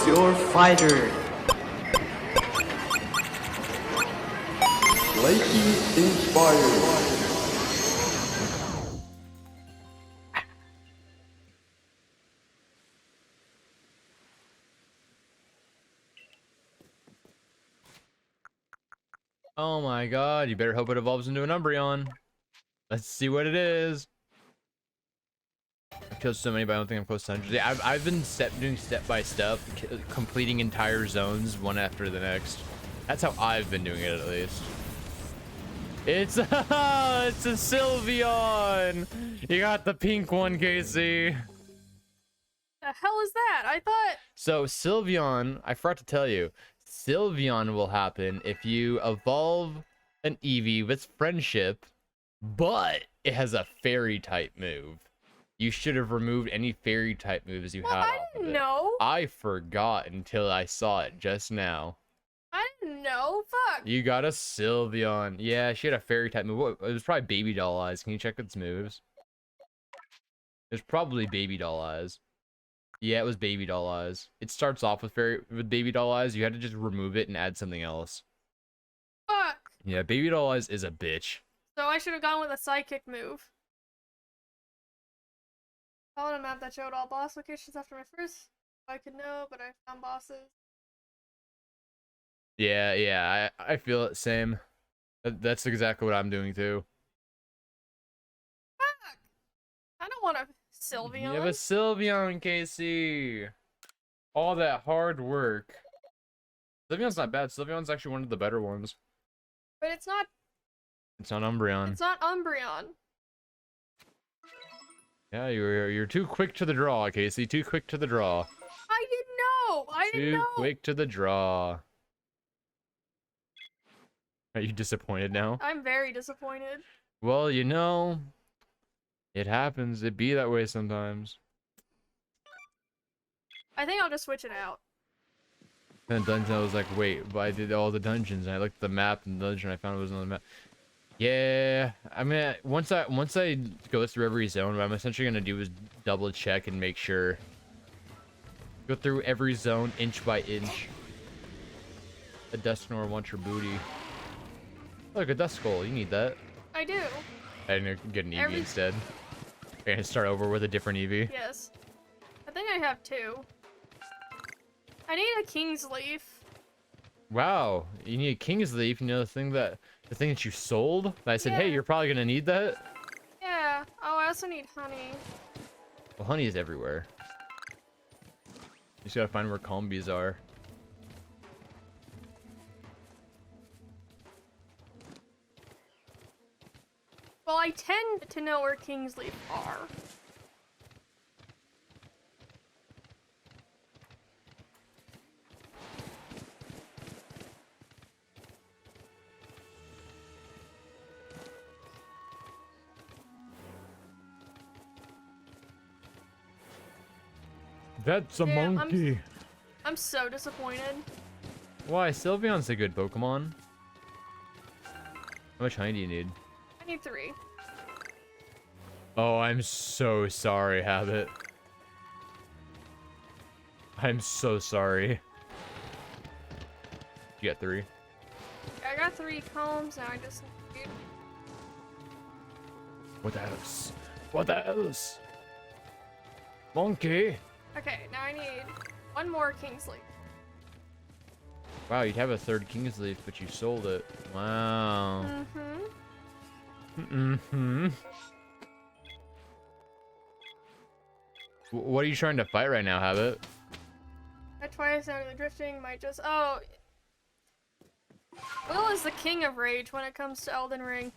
Choose your fighter. Lightning inspired. Oh my god, you better hope it evolves into an Umbreon. Let's see what it is. I've killed so many, but I don't think I'm close to 100. Yeah, I've been doing step by step, completing entire zones one after the next. That's how I've been doing it, at least. It's it's a Sylveon. You got the pink one, Casey. The hell is that? I thought. So Sylveon, I forgot to tell you, Sylveon will happen if you evolve an Eevee with friendship, but it has a fairy type move. You should have removed any fairy type moves you had. I didn't know. I forgot until I saw it just now. I didn't know. Fuck. You got a Sylveon. Yeah, she had a fairy type move. It was probably Baby Doll Eyes. Can you check its moves? It's probably Baby Doll Eyes. Yeah, it was Baby Doll Eyes. It starts off with Baby Doll Eyes. You had to just remove it and add something else. Fuck. Yeah, Baby Doll Eyes is a bitch. So I should have gone with a psychic move. Followed a map that showed all boss locations after my first. I could know, but I found bosses. Yeah, I feel it. Same. That's exactly what I'm doing too. Fuck! I don't want a Sylveon. You have a Sylveon, Casey. All that hard work. Sylveon's not bad. Sylveon's actually one of the better ones. But it's not. It's not Umbreon. It's not Umbreon. Yeah, you're too quick to the draw, Casey. Too quick to the draw. I didn't know. I didn't know. Too quick to the draw. Are you disappointed now? I'm very disappointed. Well, you know, it happens. It be that way sometimes. I think I'll just switch it out. And the dungeon, I was like, wait, but I did all the dungeons, and I looked at the map, and the dungeon I found was on the map. Yeah, I mean, once I go through every zone, what I'm essentially gonna do is double check and make sure. Go through every zone inch by inch. A Dusknoir wants your booty. Look, a Duskull, you need that. I do. I didn't get an Eevee instead. I'm gonna start over with a different Eevee. Yes. I think I have two. I need a King's Leaf. Wow, you need a King's Leaf. You know the thing that you sold? That I said, Yeah. hey, you're probably gonna need that. Yeah. Oh, I also need honey. Well, honey is everywhere. You just gotta find where combies are. Well, I tend to know where King's Leaf are. That's a Yeah, monkey. I'm so disappointed. Why? Sylveon's a good Pokemon. How much honey do you need? I need 3. Oh, I'm so sorry, Habit. I'm so sorry. You got 3. I got 3 combs, now I just need... What else? What else? Monkey. Okay, now I need 1 more King's Leaf. Wow, you'd have a 3rd King's Leaf, but you sold it. Wow. Mm-hmm. What are you trying to fight right now, Habit? At twice out of the drifting might just... Oh! Will is the king of rage when it comes to Elden Ring.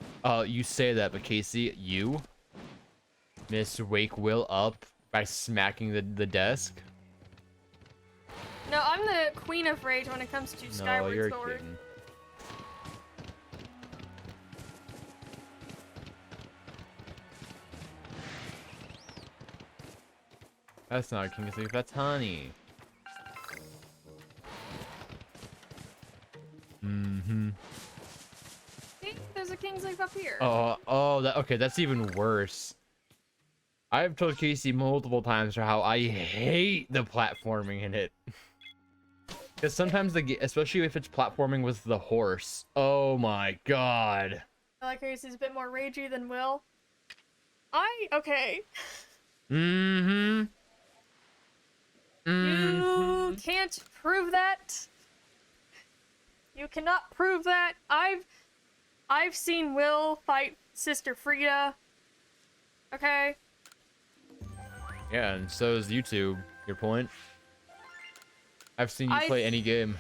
You say that, but Casey, you wake Will up by smacking the desk? No, I'm the queen of rage when it comes to Skyward No, you're Sword. kidding. That's not a King's Leaf, that's honey. Mm-hmm. See? There's a King's Leaf up here. Okay, that's even worse. I've told Casey multiple times how I hate the platforming in it. Because sometimes especially if it's platforming with the horse. Oh my god. I like Casey's a bit more ragey than Will. Okay. Mm-hmm. You can't prove that. You cannot prove that. I've seen Will fight Sister Frida. Okay. Yeah, and so is YouTube. Your point? I've seen you play any game.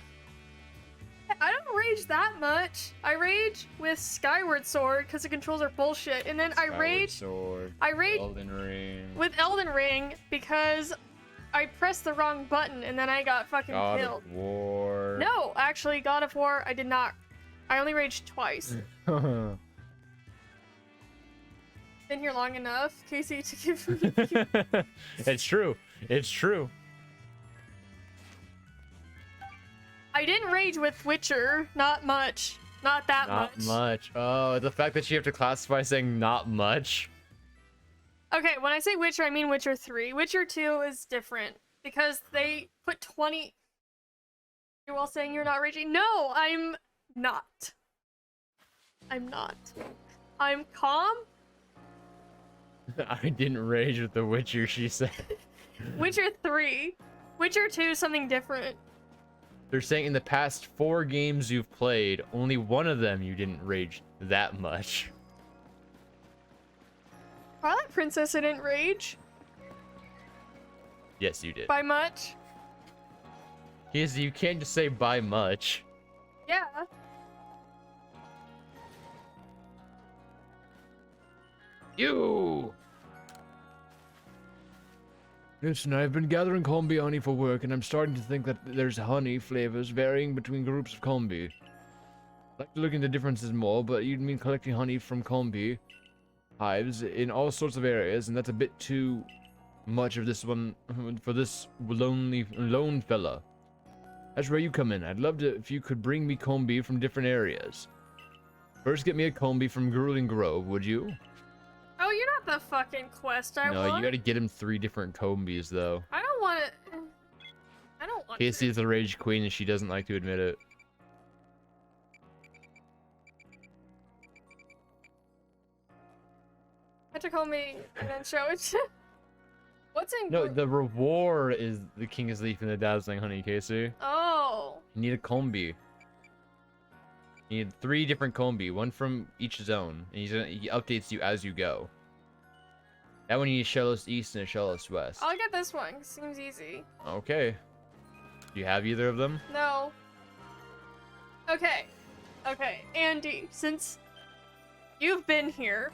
I don't rage that much. I rage with Skyward Sword because the controls are bullshit, and then I rage Elden Ring. with Elden Ring because I pressed the wrong button and then I got fucking God killed. of War. No, actually, God of War, I did not. I only raged twice. Been here long enough, Casey, to give me. It's true. It's true. I didn't rage with Witcher. Not much. Not that much. Not much. Oh, the fact that you have to classify saying not much. Okay, when I say Witcher, I mean Witcher 3. Witcher 2 is different because they put 20. You're all saying you're not raging? No, I'm not. I'm not. I'm calm. I didn't rage with The Witcher, she said. Witcher 3. Witcher 2 is something different. They're saying in the past 4 games you've played, only one of them you didn't rage that much. Twilight Princess, I didn't rage. Yes, you did. By much. Yes, you can't just say by much. Yeah. You! Listen, I've been gathering combi honey for work, and I'm starting to think that there's honey flavors varying between groups of combi. I'd like to look into differences more, but you'd mean collecting honey from combi hives in all sorts of areas, and that's a bit too much of this one for this lone fella. That's where you come in. I'd love to if you could bring me combi from different areas. First, get me a combi from Grueling Grove, would you? Oh, you're not the fucking quest I want. No, you gotta get him 3 different combis, though. I don't want it. I don't want Casey is the rage queen, and she doesn't like to admit it. I took home me and then show it. What's in? No, the reward is the King's Leaf and the Dazzling Honey, Casey. Oh. You need a combi. You need 3 different combi, one from each zone, and he updates you as you go. That one you need Shellos East and a Shellos West. I'll get this one. Seems easy. Okay. Do you have either of them? No. Okay. Okay, Andy, since you've been here,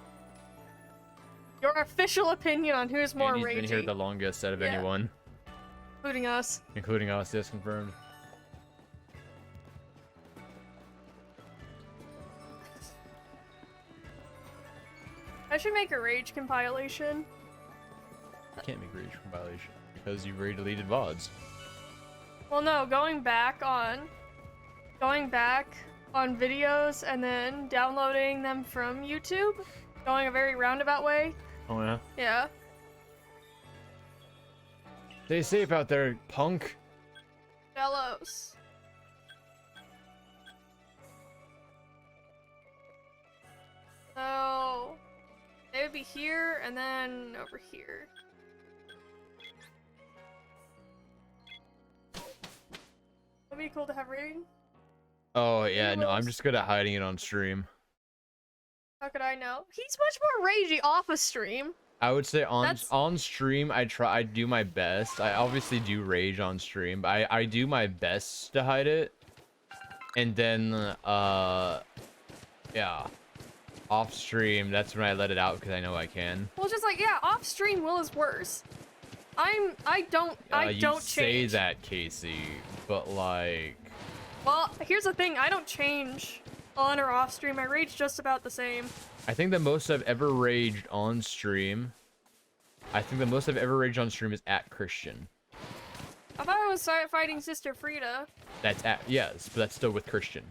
your official opinion on who's more Andy's ragey. been here the longest out of Yeah. anyone. Including us. Including us, yes, confirmed. I should make a rage compilation. Can't make rage compilation because you've already deleted VODs. Well, no, going back on videos and then downloading them from YouTube, going a very roundabout way. Oh yeah. Yeah. Stay safe out there, punk. Bellows. So they would be here and then over here. Would be cool to have rating. Oh yeah, no, I'm just good at hiding it on stream. How could I know? He's much more ragey off a stream. I would say on stream I do my best. I obviously do rage on stream, but I do my best to hide it. And then yeah. Off stream, that's when I let it out because I know I can. Well, just like, yeah, off stream Will is worse. I don't You say change. that, Casey, but like Well, here's the thing, I don't change on or off stream. I rage just about the same. I think the most I've ever raged on stream is at Christian. I thought I was fighting Sister Frida. That's at, yes, but that's still with Christian.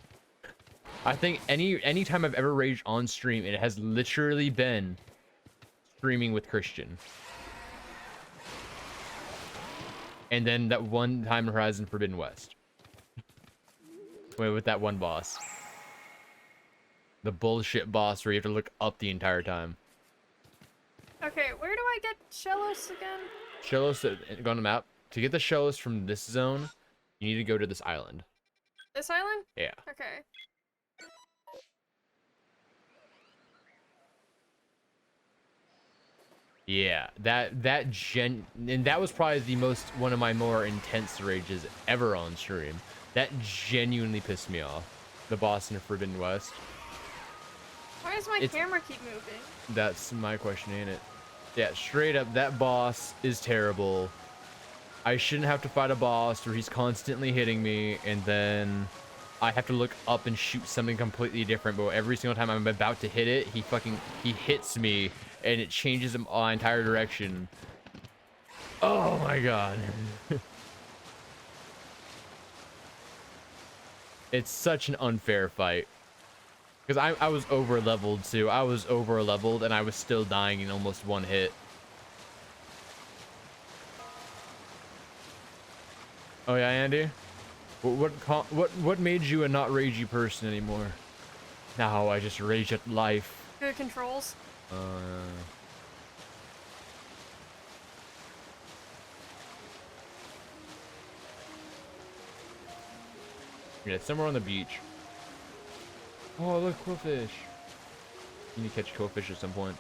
I think any time I've ever raged on stream, it has literally been streaming with Christian. And then that one time Horizon Forbidden West. Wait, with that one boss. The bullshit boss where you have to look up the entire time. Okay, where do I get Shellos again? Shellos, go on the map. To get the Shellos from this zone, you need to go to this island. This island? Yeah. Okay. Yeah, and that was probably one of my more intense rages ever on stream. That genuinely pissed me off. The boss in the Forbidden West. Why does my camera keep moving? That's my question, ain't it? Yeah, straight up, that boss is terrible. I shouldn't have to fight a boss where he's constantly hitting me, and then I have to look up and shoot something completely different. But every single time I'm about to hit it, he hits me, and it changes my entire direction. Oh my god. It's such an unfair fight. Because I was over leveled too. I was over leveled and I was still dying in almost one hit. Oh yeah, Andy? What made you a not ragey person anymore? Now I just rage at life. Good controls. Yeah, somewhere on the beach. Oh, look, quillfish. You need to catch quillfish at some point.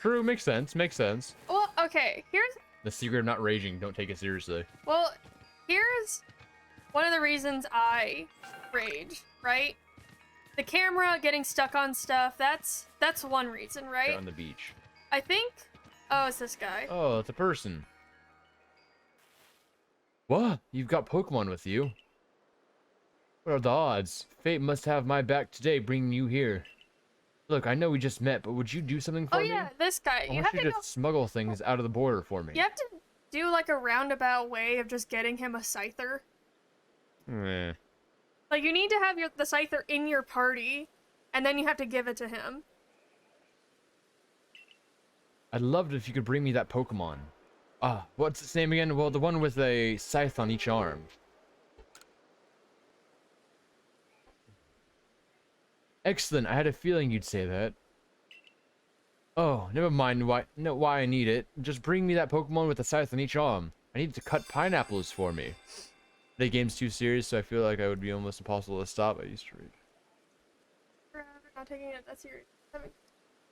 True, makes sense, makes sense. Well, okay, here's... The secret of not raging, don't take it seriously. Well, here's one of the reasons I rage, right? The camera getting stuck on stuff, that's one reason, right? On the beach. I think... Oh, it's this guy. Oh, it's a person. What? You've got Pokemon with you? What are the odds? Fate must have my back today, bringing you here. Look, I know we just met, but would you do something for me? Oh yeah, this guy. I want you to smuggle things out of the border for me. You have to do like a roundabout way of just getting him a Scyther. Eh. Like you need to have the Scyther in your party, and then you have to give it to him. I'd love it if you could bring me that Pokemon. Ah, what's its name again? Well, the one with a scythe on each arm. Excellent. I had a feeling you'd say that. Oh, never mind why I need it. Just bring me that Pokemon with a scythe on each arm. I need to cut pineapples for me. The game's too serious, so I feel like I would be almost impossible to stop. I used to read. Not taking it that serious.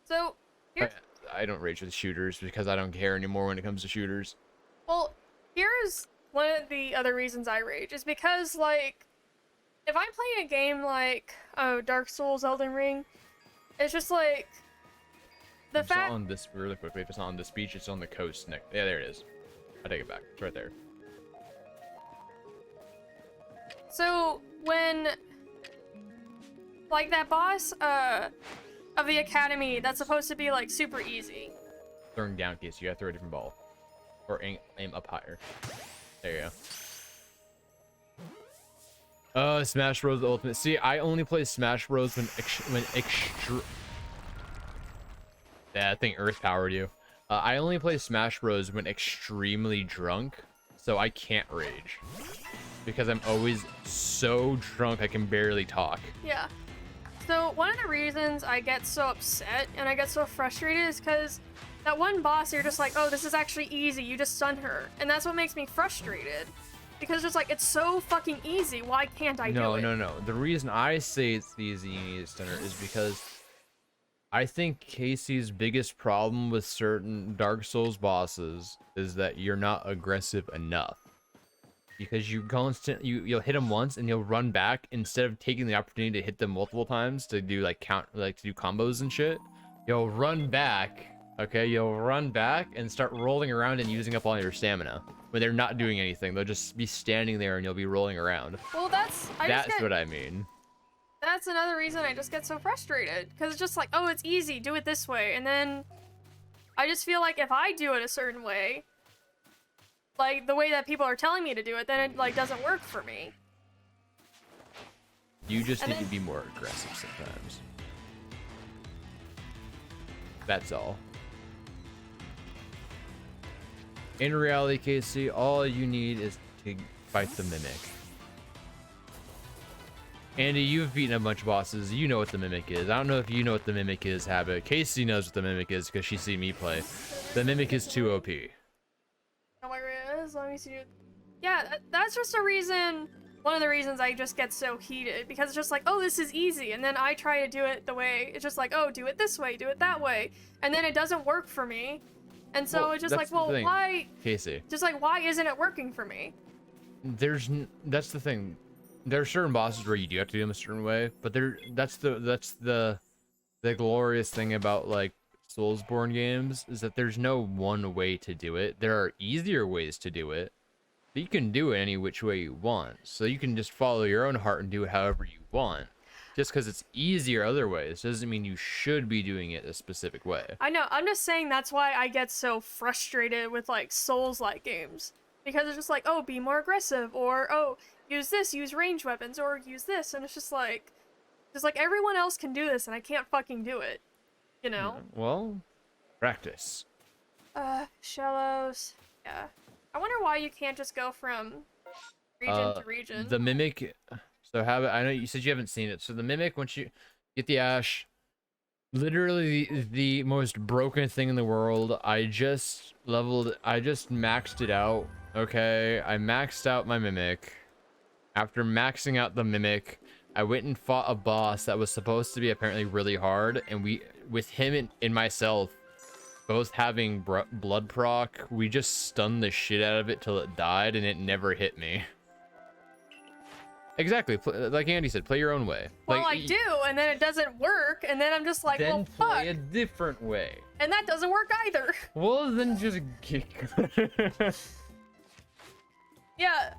So, here's... I don't rage with shooters because I don't care anymore when it comes to shooters. Well, here's one of the other reasons I rage is because, like, if I'm playing a game like, oh, Dark Souls, Elden Ring, it's just like, the it's fact... on this, really quickly, if it's not on this beach, it's on the coast next. Yeah, there it is. I take it back. It's right there. So, when, like, that boss, of the academy, that's supposed to be, like, super easy. Throwing down keys, you gotta throw a different ball. Or aim up higher. There you go. Smash Bros. Ultimate. See, I only play Smash Bros. Yeah, I think Earth powered you. I only play Smash Bros. When extremely drunk, so I can't rage. Because I'm always so drunk I can barely talk. Yeah. So one of the reasons I get so upset and I get so frustrated is because that one boss, you're just like, oh, this is actually easy. You just stun her. And that's what makes me frustrated. Because just like, it's so fucking easy. Why can't I do it? No. The reason I say it's easy and you need to stun her is because I think Casey's biggest problem with certain Dark Souls bosses is that you're not aggressive enough. Because you'll hit them once and you'll run back instead of taking the opportunity to hit them multiple times to do like to do combos and shit. You'll run back, okay? You'll run back and start rolling around and using up all your stamina. When they're not doing anything, they'll just be standing there and you'll be rolling around. Well, that's what I mean. That's another reason I just get so frustrated because it's just like, oh, it's easy, do it this way, and then I just feel like if I do it a certain way, like the way that people are telling me to do it, then it like doesn't work for me. You just need to be more aggressive sometimes. That's all. In reality, Casey, all you need is to fight the Mimic. Andy, you've beaten a bunch of bosses. You know what the Mimic is. I don't know if you know what the Mimic is, Habit. Casey knows what the Mimic is because she's seen me play. The Mimic is too OP. Oh my god, let me see. Yeah, that's just a reason. One of the reasons I just get so heated, because it's just like, oh, this is easy, and then I try to do it the way, it's just like, oh, do it this way, do it that way, and then it doesn't work for me, and so it's just like, well, why, Casey? Just like, why isn't it working for me? That's the thing. There are certain bosses where you do have to do them a certain way, but that's the glorious thing about like Soulsborne games is that there's no one way to do it. There are easier ways to do it. You can do it any which way you want, so you can just follow your own heart and do it however you want. Just because it's easier other ways doesn't mean you should be doing it a specific way. I know, I'm just saying that's why I get so frustrated with like Souls-like games, because it's just like, oh, be more aggressive, or oh, use this, use ranged weapons, or use this, and it's just like everyone else can do this and I can't fucking do it, you know? Well, practice. Shallows, yeah. I wonder why you can't just go from region to region. The Mimic, so I know you said you haven't seen it. So the Mimic, once you get the Ash, literally the most broken thing in the world. I just maxed it out. Okay, I maxed out my Mimic. After maxing out the Mimic, I went and fought a boss that was supposed to be apparently really hard, and with him and myself both having blood proc, we just stunned the shit out of it till it died, and it never hit me. Exactly, like Andy said, play your own way. Well, like, I do, and then it doesn't work, and then I'm just like, well, fuck. Then play a different way. And that doesn't work either. Well, then just get... Yeah.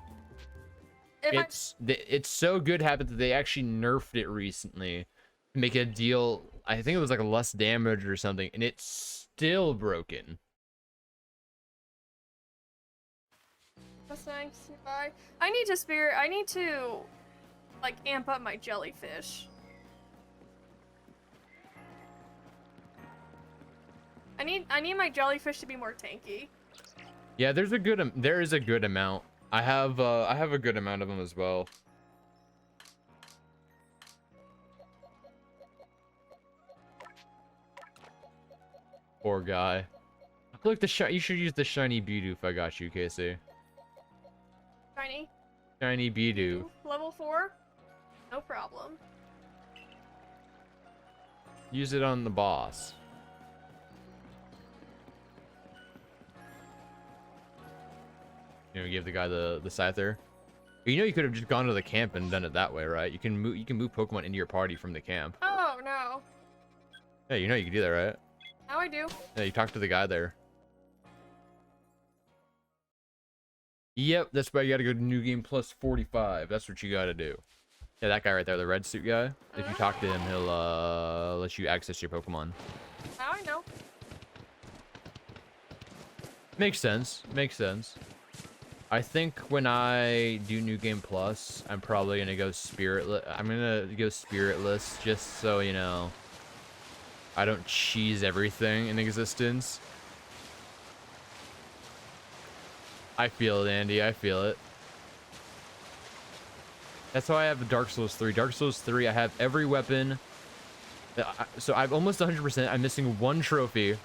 It's so good habit that they actually nerfed it recently to make a deal. I think it was like a less damage or something, and it's still broken. Thanks, bye. I need to like amp up my jellyfish. I need my jellyfish to be more tanky. Yeah, there is a good amount. I have a good amount of them as well. Poor guy. I feel like you should use the shiny Bidoof if I got you, Casey. Shiny Bidoof. Level 4? No problem. Use it on the boss. You know, give the guy the Scyther. You know, you could have just gone to the camp and done it that way, right? You can move Pokemon into your party from the camp. Oh no. Yeah, you know you can do that, right? Now I do. Yeah, you talk to the guy there. Yep, that's why you gotta go to New Game Plus 45. That's what you gotta do. Yeah, that guy right there, the red suit guy. If you talk to him, he'll let you access your Pokemon. Now I know. Makes sense. Makes sense. I think when I do New Game Plus, I'm probably gonna go Spiritless. I'm gonna go Spiritless just so, you know, I don't cheese everything in existence. I feel it, Andy. I feel it. That's why I have Dark Souls 3. Dark Souls 3, I have every weapon. So I'm almost 100%. I'm missing one trophy.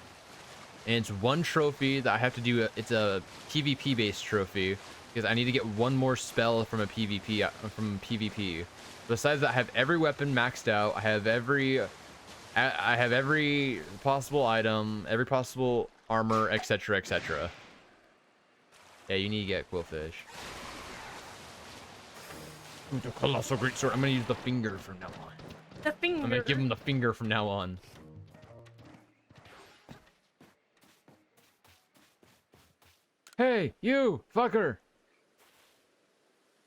And it's one trophy that I have to do. It's a PvP-based trophy. Because I need to get one more spell from a PvP. Besides that, I have every weapon maxed out. I have every possible item, every possible armor, etc., etc. Yeah, you need to get Quillfish. Ooh, the colossal great sword. I'm gonna use the finger from now on. The finger. I'm gonna give him the finger from now on. Hey, you fucker!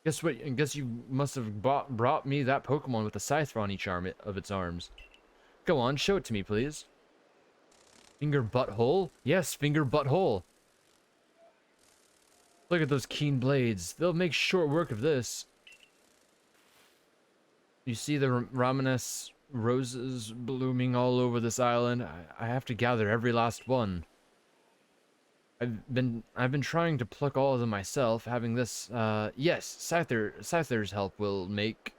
Guess what? And guess you must have brought me that Pokemon with a scythe on each arm of its arms. Go on, show it to me, please. Finger butthole? Yes, finger butthole. Look at those keen blades. They'll make short work of this. You see the Ramanas roses blooming all over this island? I have to gather every last one. I've been trying to pluck all of them myself. Having this, yes, Scyther's help will make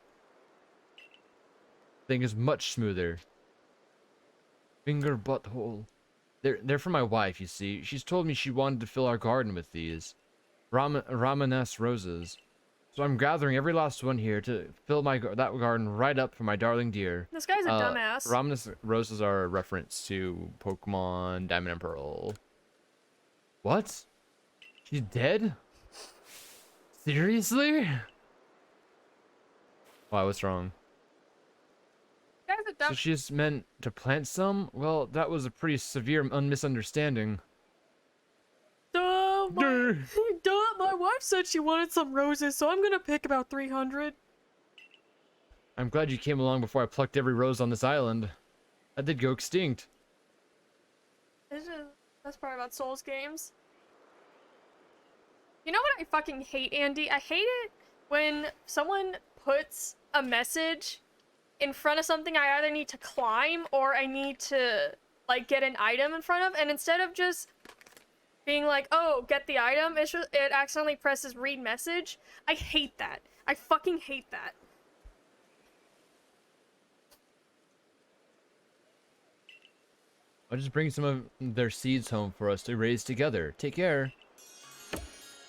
things much smoother. Finger butthole. They're for my wife, you see. She's told me she wanted to fill our garden with these Ramanas roses. So I'm gathering every last one here to fill that garden right up for my darling dear. This guy's a dumbass. Ramanas roses are a reference to Pokemon Diamond and Pearl. What? She's dead? Seriously? Why, what's wrong? This guy's a dumb. So she's meant to plant some? Well, that was a pretty severe misunderstanding. Duh, my wife said she wanted some roses, so I'm gonna pick about 300. I'm glad you came along before I plucked every rose on this island. That did go extinct. That's part about Souls games. You know what I fucking hate, Andy? I hate it when someone puts a message in front of something I either need to climb or I need to, like, get an item in front of, and instead of just being like, oh, get the item, it accidentally presses read message. I hate that. I fucking hate that. I'll just bring some of their seeds home for us to raise together. Take care.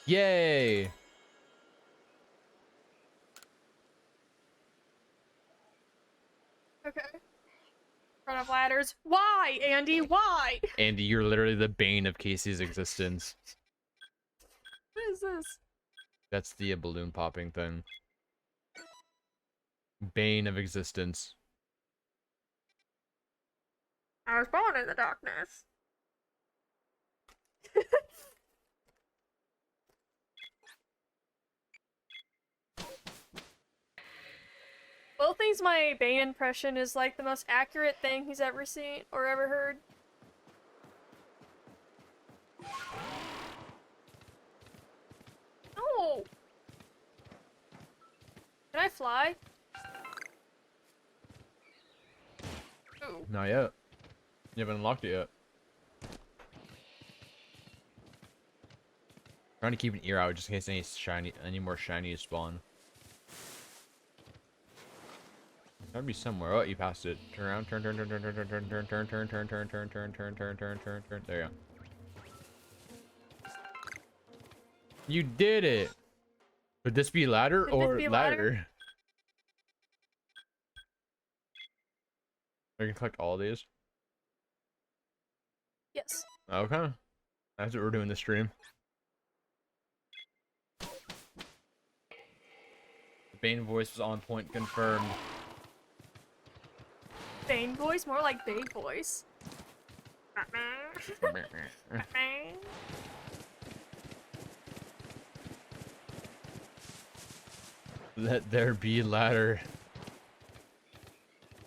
Yay! Okay. Front of ladders. Why, Andy? Why? Andy, you're literally the bane of Casey's existence. What is this? That's the balloon popping thing. Bane of existence. I was born in the darkness. Will thinks my Bane impression is like the most accurate thing he's ever seen or ever heard. No! Can I fly? Ooh. Not yet. You haven't unlocked it yet. Trying to keep an ear out just in case any more shinies spawn. Gotta be somewhere. Oh, you passed it. Turn around. Turn. There you go. You did it. Would this be ladder or ladder? I can collect all these. Yes. Okay. That's what we're doing this stream. The Bane voice was on point, confirmed. Bane voice? More like Bane voice. Batman. Let there be ladder.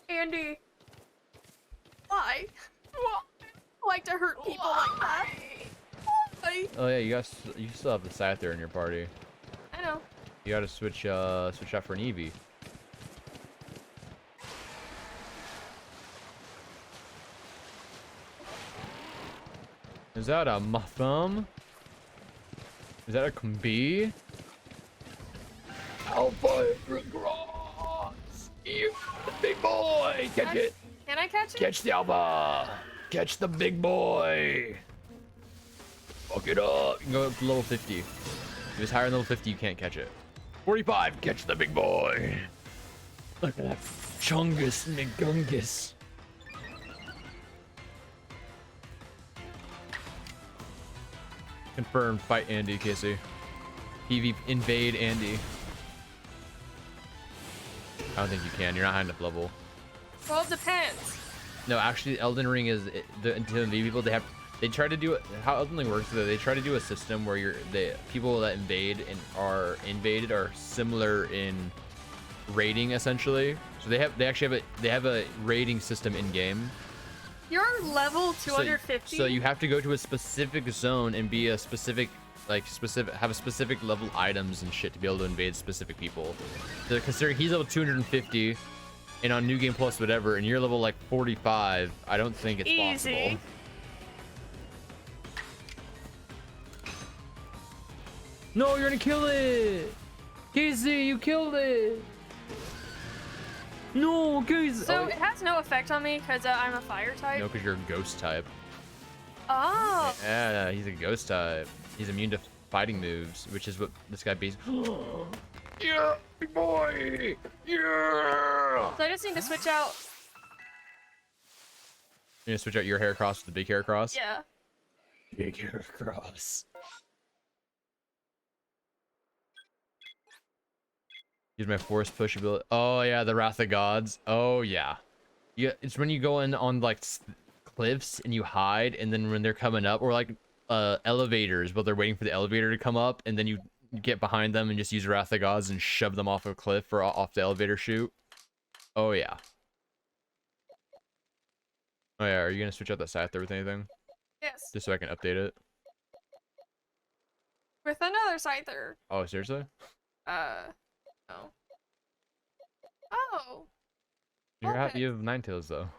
Andy. Why? I like to hurt people like that. Why? Oh yeah, you still have the Scyther in your party. I know. You gotta switch out for an Eevee. Is that a muffin? Is that a Kumbi? Alpha Grass! You, the big boy! Catch it! Can I catch it? Catch the Alpha! Catch the big boy! Fuck it up! You can go up to level 50. If it's higher than level 50, you can't catch it. 45! Catch the big boy! Look at that Chungus McGungus! Confirmed. Fight Andy, Casey. PV invade Andy. I don't think you can. You're not high enough level. Well, it depends. No, actually, Elden Ring is to invade people. They try to do it. How Elden Ring works is that they try to do a system where the people that invade and are invaded are similar in rating essentially. So they have a rating system in game. You're level 250. So you have to go to a specific zone and be a specific have a specific level items and shit to be able to invade specific people. So considering he's level 250 and on New Game Plus whatever, and you're level like 45, I don't think it's easy. possible. No, you're gonna kill it. Casey, you killed it. No, Casey. So it has no effect on me because I'm a fire type. No, because you're a ghost type. Oh. Yeah, he's a ghost type. He's immune to fighting moves, which is what this guy basically. Yeah, big boy. Yeah. So I just need to switch out. You're gonna switch out your hair cross with the big hair cross. Yeah. Big hair cross. Use my force push ability. Oh yeah, the Wrath of Gods. Oh yeah. Yeah, it's when you go in on like cliffs and you hide, and then when they're coming up, or like elevators, but they're waiting for the elevator to come up, and then you get behind them and just use Wrath of Gods and shove them off a cliff or off the elevator chute. Oh yeah. Oh yeah, are you gonna switch out that Scyther with anything? Yes. Just so I can update it. With another Scyther. Oh, seriously? No. Oh. You're Okay. happy you have Ninetales though.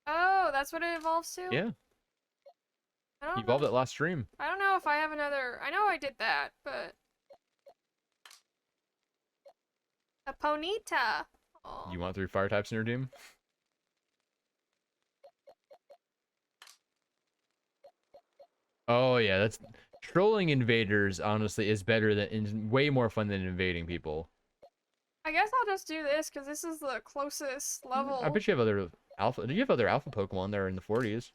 Oh, that's what it evolves to? Yeah. I don't You evolved know. it last stream. I don't know if I have another. I know I did that, but. A Ponyta. Aw. You want 3 fire types in your team? Oh yeah, that's trolling invaders. Honestly, is better than way more fun than invading people. I guess I'll just do this because this is the closest level. I bet you have other alpha. Do you have other alpha Pokemon that are in the 40s?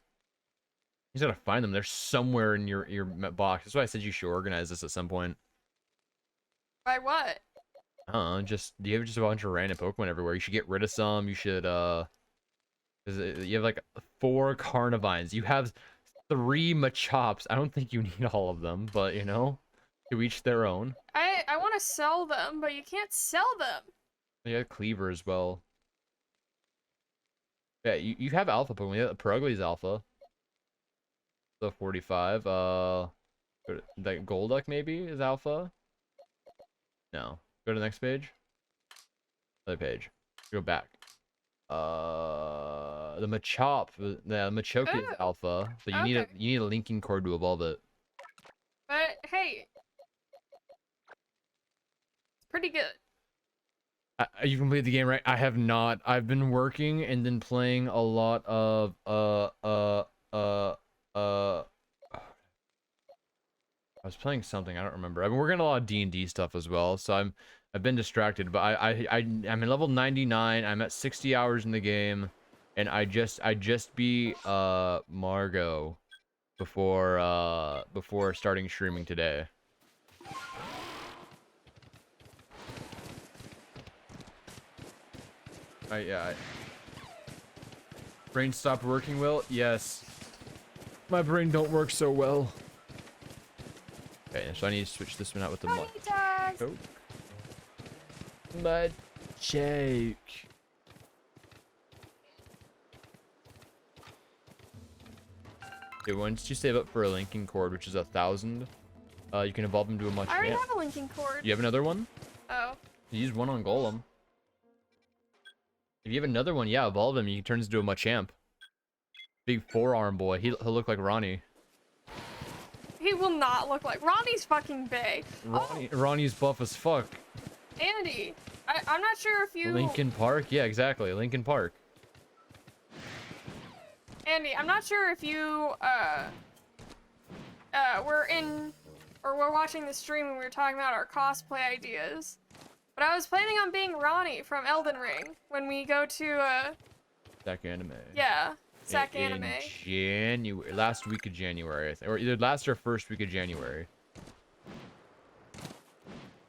You just gotta find them. They're somewhere in your box. That's why I said you should organize this at some point. By what? Just you have just a bunch of random Pokemon everywhere. You should get rid of some. You should 'cause you have like 4 Carnivines. You have 3 Machops. I don't think you need all of them, but you know, to each their own. I want to sell them, but you can't sell them. You have Cleaver as well. Yeah, you have Alpha Pokemon. Yeah, Perugly's Alpha. So 45. That Golduck maybe is Alpha. No. Go to the next page. Other page. Go back. The Machop, the Machoke is Alpha, but you need a linking cord to evolve it. But hey, it's pretty good. You completed the game, right? I have not. I've been working and then playing a lot of I was playing something, I don't remember. I've been working on a lot of D&D stuff as well, so I've been distracted, but I'm in level 99. I'm at 60 hours in the game, and I just beat Margot before starting streaming today. Brain stopped working well? Yes. My brain don't work so well. Okay, so I need to switch this one out with the mud. Oh. Mud shake. Okay, once you save up for a linking cord, which is 1,000, you can evolve him to a much. I already have a linking cord. You have another one? Oh. You use one on Golem. If you have another one, yeah, evolve him. He turns into a Machamp. Big forearm boy. He'll look like Ronnie. He will not look like Ronnie's fucking big. Ronnie's buff as fuck. Andy, I'm not sure if you. Linkin Park? Yeah, exactly. Linkin Park. Andy, I'm not sure if you we're watching the stream and we were talking about our cosplay ideas. But I was planning on being Ronnie from Elden Ring when we go to Sack Anime. Yeah, Sack Anime. January, last week of January, I think, or either last or first week of January.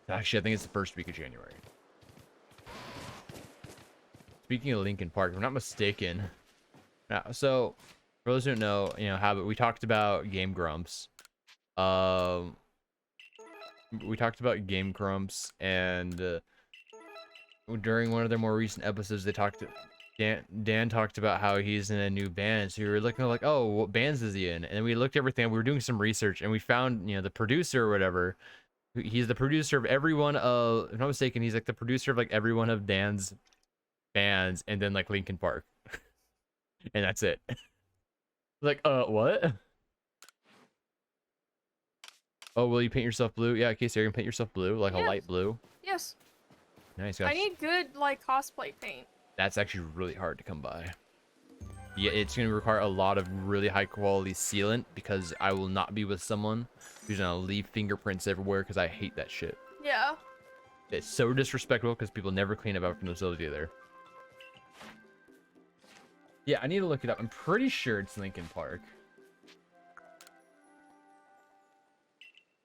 Actually, I think it's the first week of January. Speaking of Linkin Park, if I'm not mistaken. So, for those who don't know, Habit, we talked about Game Grumps. We talked about Game Grumps, and during one of their more recent episodes, they talked. Dan talked about how he's in a new band, so we were looking like, oh, what bands is he in? And then we looked at everything. We were doing some research, and we found, the producer or whatever. He's the producer of every one of, if I'm not mistaken, he's like the producer of like every one of Dan's bands, and then like Linkin Park, and that's it. Like, what? Oh, will you paint yourself blue? Yeah, Casey, you can paint yourself blue, like a Yeah. light blue. Yes. Nice, I guys. need good like cosplay paint. That's actually really hard to come by. Yeah, it's going to require a lot of really high quality sealant because I will not be with someone who's going to leave fingerprints everywhere because I hate that shit. Yeah. It's so disrespectful because people never clean up after themselves either. Yeah, I need to look it up. I'm pretty sure it's Lincoln Park.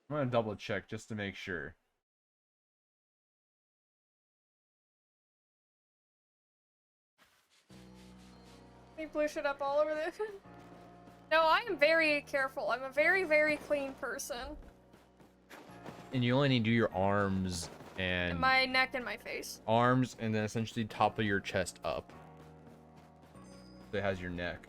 I'm going to double check just to make sure. We blew shit up all over the. No, I am very careful. I'm a very, very clean person. And you only need to do your arms and My neck and my face. arms and then essentially top of your chest up. So it has your neck.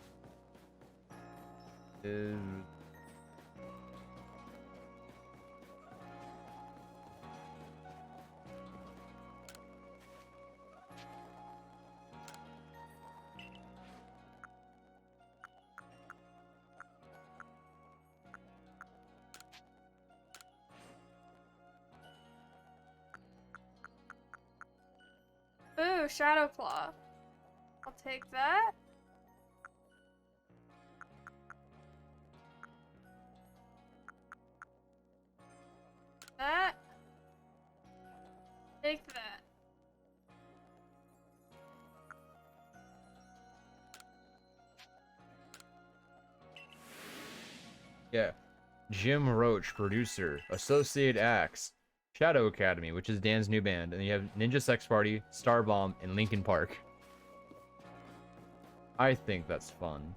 Ooh, Shadow Claw. I'll take that. That. Take that. Yeah. Jim Roach, producer. Associate acts. Shadow Academy, which is Dan's new band. And you have Ninja Sex Party, Star Bomb, and Linkin Park. I think that's fun.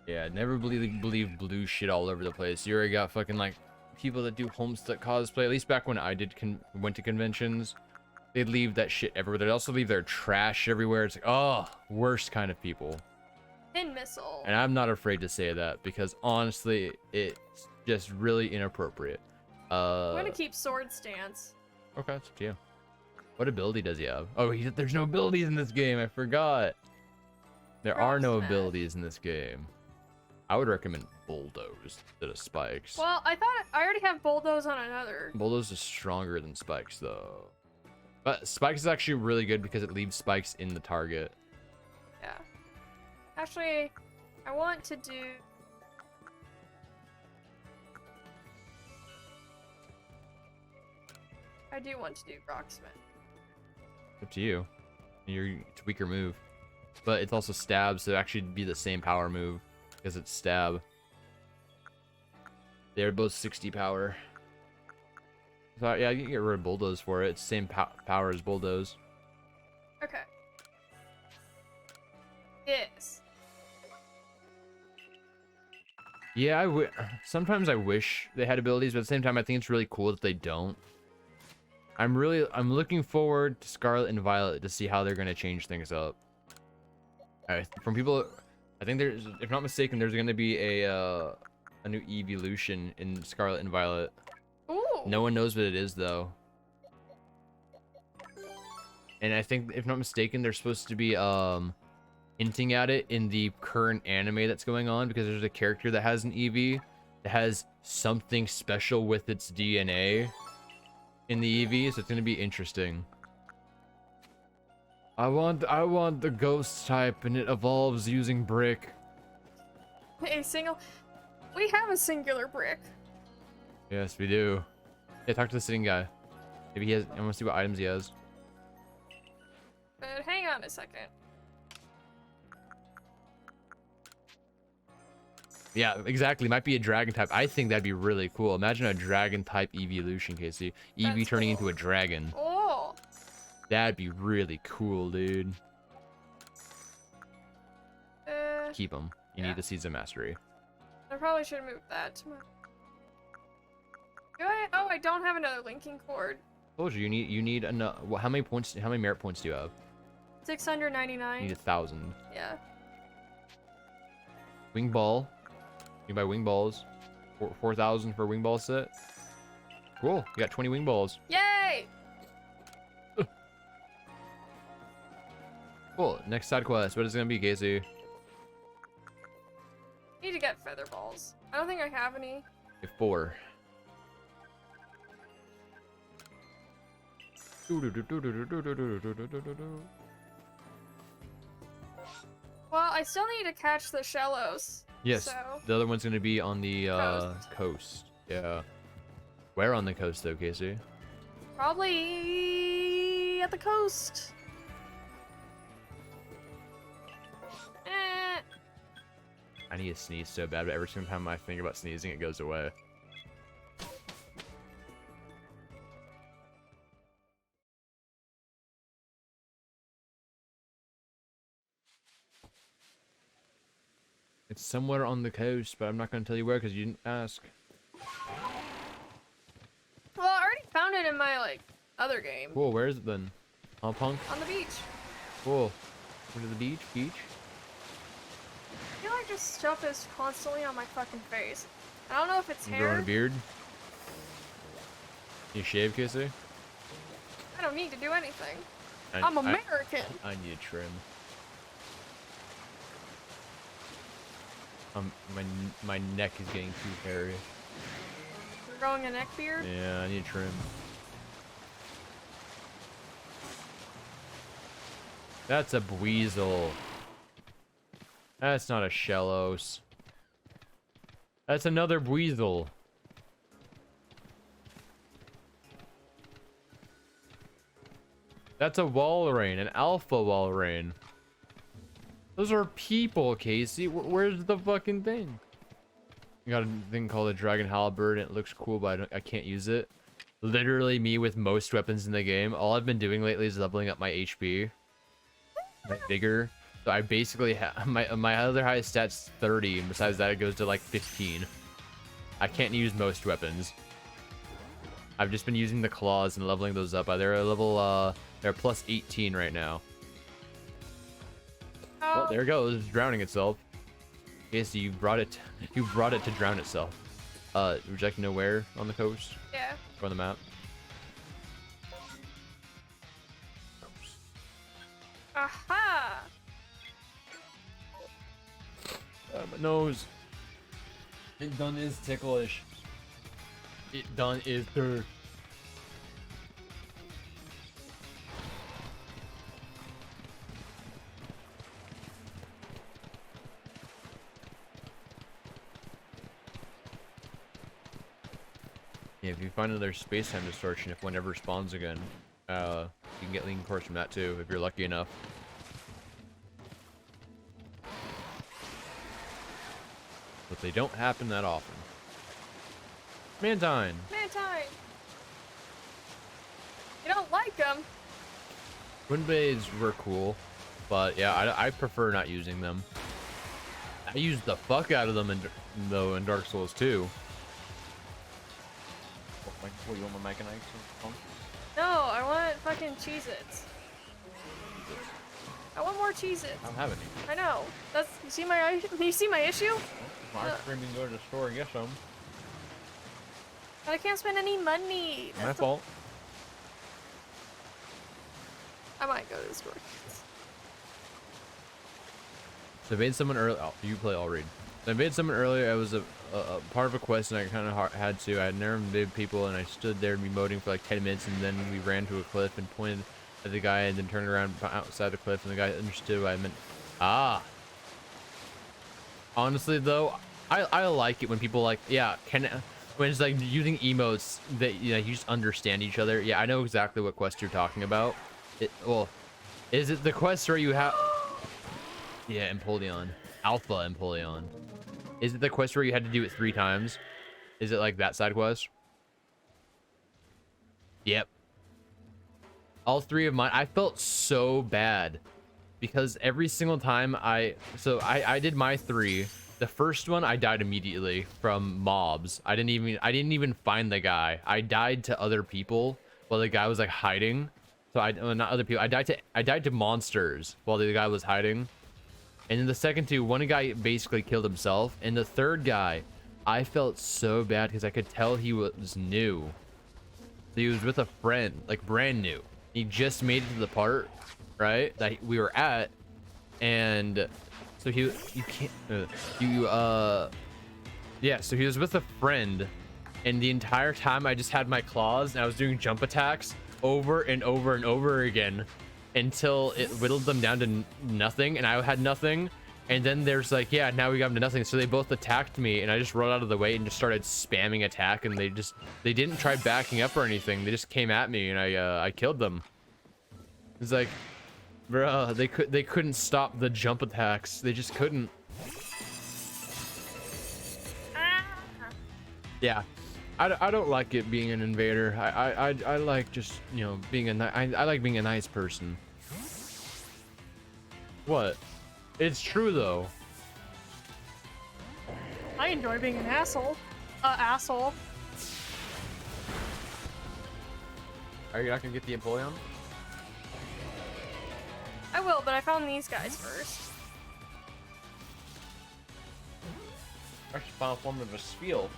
Yeah, never believe blue shit all over the place. You already got fucking like people that do Homestuck cosplay. At least back when I did went to conventions, they'd leave that shit everywhere. They'd also leave their trash everywhere. It's like, oh, worst kind of people. Pin missile. And I'm not afraid to say that because honestly, it's just really inappropriate. I'm gonna keep Sword Stance. Okay, it's up to you. What ability does he have? Oh, there's no abilities in this game. I forgot. There are no Smash. abilities in this game. I would recommend Bulldoze instead of Spikes. Well, I thought I already have Bulldoze on another. Bulldoze is stronger than Spikes, though. But Spikes is actually really good because it leaves Spikes in the target. Yeah. Actually, I want to do. I do want to do Rocksmith. Up to you. It's a weaker move. But it's also stab, so it actually be the same power move because it's stab. They're both 60 power. So yeah, you can get rid of Bulldoze for it. It's the same power as Bulldoze. Okay. Yes. Yeah, sometimes I wish they had abilities, but at the same time, I think it's really cool that they don't. I'm looking forward to Scarlet and Violet to see how they're gonna change things up. From people, I think there's, if not mistaken, there's gonna be a new evolution in Scarlet and Violet. Ooh. No one knows what it is though. And I think, if not mistaken, they're supposed to be hinting at it in the current anime that's going on because there's a character that has an EV that has something special with its DNA in the EV, so it's gonna be interesting. I want the ghost type, and it evolves using brick. We have a singular brick. Yes, we do. Yeah, talk to the sitting guy. Maybe he has. I want to see what items he has. But hang on a second. Yeah, exactly. Might be a dragon type. I think that'd be really cool. Imagine a dragon type evolution, Casey. EV That's turning cool. into a dragon. Oh. That'd be really cool, dude. Keep him. You Yeah. need the Seeds of Mastery. I probably should move that to my. Do I? Oh, I don't have another linking cord. Told you, you need enough. How many points? How many merit points do you have? 699. You need 1,000. Yeah. Wing ball. You can buy wing balls. 4,000 for a wing ball set. Cool. You got 20 wing balls. Yay! Cool. Next side quest. What is it gonna be, Casey? have any. 4. Well, I still need to catch the shallows. Yes, So. the other one's gonna be on the Coast. coast. Yeah. Where on the coast though, Casey? Probably at the coast. Eh. I need to sneeze so bad, but every single time I think about sneezing, it goes away. It's somewhere on the coast, but I'm not going to tell you where because you didn't ask. Well, I already found it in my, like, other game. Cool, where is it then? Huh, punk? On the beach. Cool. Go to the beach? Beach? I feel like this stuff is constantly on my fucking face. I don't know if it's You growing a hair. beard? You shave, Kissy? I don't need to do anything. I'm American. I need a trim. My neck is getting too hairy. You're growing a neck beard? Yeah, I need a trim. That's a Buizel. That's not a Shellos. That's another Buizel. That's a Walrein, an Alpha Walrein. Those are people, Casey. Where's the fucking thing? I got a thing called a Dragon Halberd, and it looks cool, but I can't use it. Literally me with most weapons in the game. All I've been doing lately is leveling up my HP. My vigor. So I basically have my other highest stat's 30, and besides that it goes to like 15. I can't use most weapons. I've just been using the claws and leveling those up. They're a level they're plus 18 right now. Oh. Well, there it goes, drowning itself. Yes, you brought it to drown itself. Would you like to know where on the coast? Yeah. Or on the map? Aha! My nose. It done is ticklish. It done is dirt. Yeah, if you find another space-time distortion, if one ever spawns again, you can get lean cores from that too, if you're lucky enough. But they don't happen that often. Mantine! Mantine! You don't like them? Wind blades were cool, but yeah, I prefer not using them. I used the fuck out of them in Dark Souls 2. What, you want my mechanized? No, I want fucking Cheez-Its. I want more Cheez-Its. I don't have any. I know. That's you see my issue? Mark can go to the store and get some. But I can't spend any money. My fault. I might go to the store. So I made someone earlier. Oh, you play, I'll read. So I made someone earlier. I was a part of a quest, and I kind of had to. I had never made people, and I stood there emoting for like 10 minutes, and then we ran to a cliff and pointed at the guy, and then turned around outside the cliff, and the guy understood what I meant. Ah. Honestly, though, I like it when people like, yeah, when it's like using emotes that you just understand each other. Yeah, I know exactly what quest you're talking about. Well, is it the quest where you have? Yeah, Empoleon. Alpha Empoleon. Is it the quest where you had to do it 3 times? Is it like that side quest? Yep. All 3 of mine. I felt so bad because every single time I did my 3. The first one I died immediately from mobs. I didn't even find the guy. I died to other people while the guy was like hiding. So not other people. I died to monsters while the guy was hiding. And in the second 2, one guy basically killed himself. And the third guy, I felt so bad because I could tell he was new. So he was with a friend, like brand new. He just made it to the part, right, that we were at. And so Yeah, so he was with a friend, and the entire time I just had my claws and I was doing jump attacks over and over and over again until it whittled them down to nothing, and I had nothing. And then there's like, yeah, now we got them to nothing. So they both attacked me, and I just rolled out of the way and just started spamming attack, and they didn't try backing up or anything. They just came at me, and I killed them. It's like, bro, they couldn't stop the jump attacks. They just couldn't. Yeah, I don't like it being an invader. I like just, you know, being I like being a nice person. What? It's true though. I enjoy being an asshole. Asshole. Are you not gonna get the Empoleon? I will, but I found these guys first. Actually, final form of a spiel.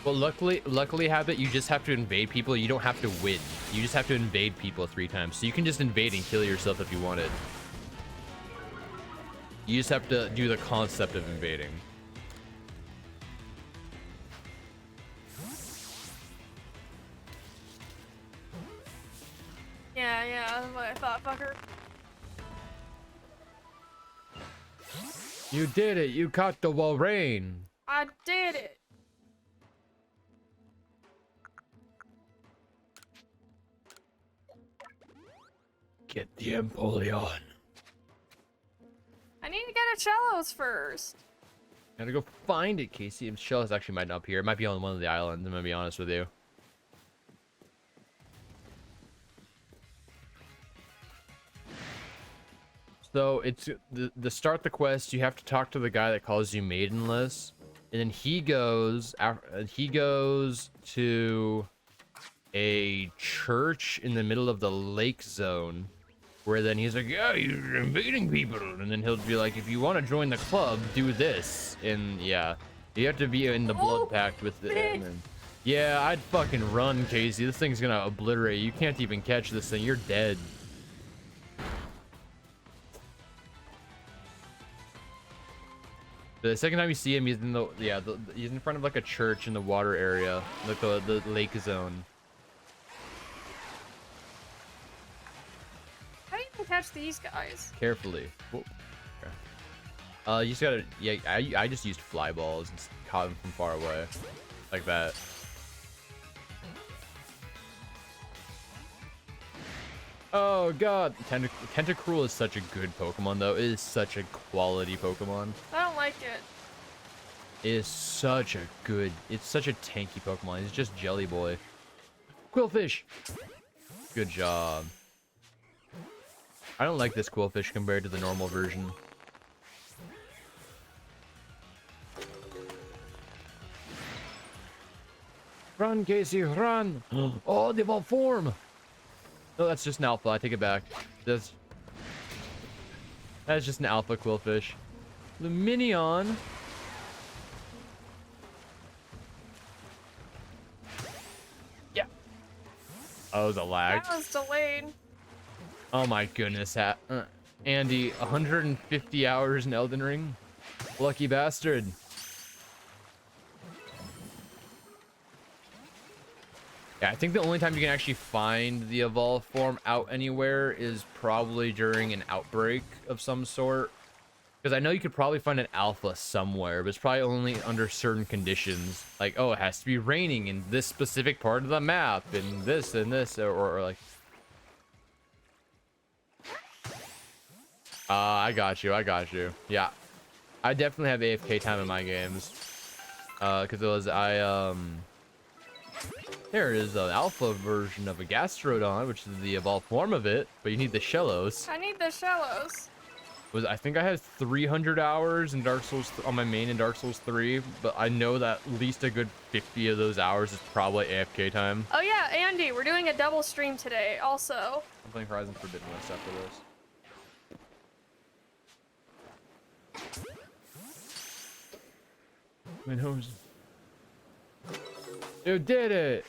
Well, luckily, Habit, you just have to invade people. You don't have to win. You just have to invade people 3 times. So you can just invade and kill yourself if you wanted. You just have to do the concept of invading. Yeah, that's what I thought, fucker. You did it. You caught the Walrein. I did it. Get the Empoleon. I need to get a cellos first. Gotta go find it, Casey. Shell's actually might not up here. It might be on one of the islands, I'm gonna be honest with you. So it's the start the quest, you have to talk to the guy that calls you maidenless, and then he goes to a church in the middle of the lake zone, where then he's like, yeah, you're invading people, and then he'll be like, if you want to join the club, do this. And yeah, you have to be in the blood pact with it. And then, yeah, I'd fucking run, Casey. This thing's gonna obliterate you. You can't even catch this thing. You're dead. The second time you see him, he's in he's in front of like a church in the water area, like the lake zone. How do you even catch these guys? Carefully. Whoa. Okay. You just gotta, yeah, I just used fly balls and caught them from far away, like that. Oh god, Tentacruel is such a good Pokemon though. It is such a quality Pokemon. I don't like it. It is such a good, it's such a tanky Pokemon. It's just Jelly Boy. Quillfish! Good job. I don't like this Quillfish compared to the normal version. Run, Casey, run! Oh, they evolved form! No, that's just an alpha. I take it back. That's just an alpha Quillfish. The Minion. Yeah. Oh, it was a lag. That was delayed. Oh my goodness, Andy, 150 hours in Elden Ring? Lucky bastard. Yeah, I think the only time you can actually find the evolved form out anywhere is probably during an outbreak of some sort. Because I know you could probably find an alpha somewhere, but it's probably only under certain conditions. Like, oh, it has to be raining in this specific part of the map, and this, or like... I got you. Yeah. I definitely have AFK time in my games. Because it was, there is an alpha version of a Gastrodon, which is the evolved form of it, but you need the Shellos. I need the cellos. I think I had 300 hours in Dark Souls on my main in Dark Souls 3, but I know that at least a good 50 of those hours is probably AFK time. Oh yeah, Andy, we're doing a double stream today also. I'm playing Horizon Forbidden West after this. My nose. You did it!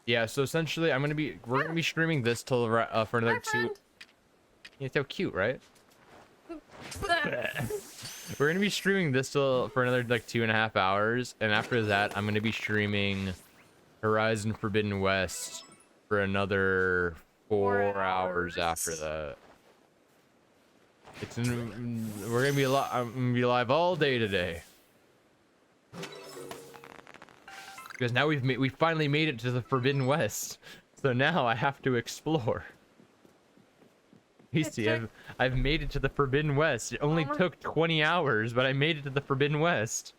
Yeah, so essentially we're gonna be streaming this till for another two. Yeah, so cute, right? We're gonna be streaming this till for another like 2.5 hours, and after that, I'm gonna be streaming Horizon Forbidden West for another 4 hours after that. We're gonna be I'm gonna be live all day today because now we finally made it to the Forbidden West, so now I have to explore. You see, I've made it to the Forbidden West. It only took 20 hours, but I made it to the Forbidden West.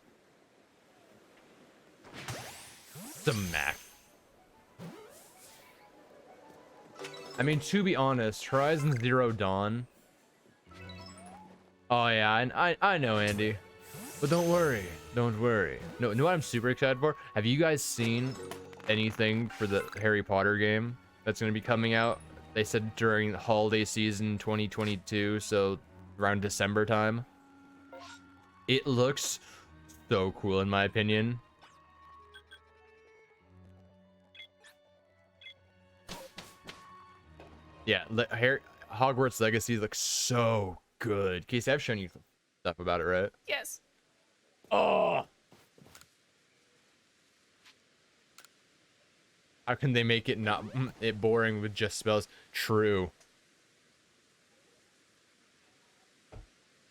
Some Mac. I mean, to be honest, Horizon Zero Dawn. Oh yeah, I know, Andy. But don't worry, don't worry. No, you know what I'm super excited for? Have you guys seen anything for the Harry Potter game that's gonna be coming out? They said during the holiday season 2022, so around December time. It looks so cool in my opinion. Yeah, Hogwarts Legacy looks so good. Casey, I've shown you stuff about it, right? Yes. Oh! How can they make it not boring with just spells? True.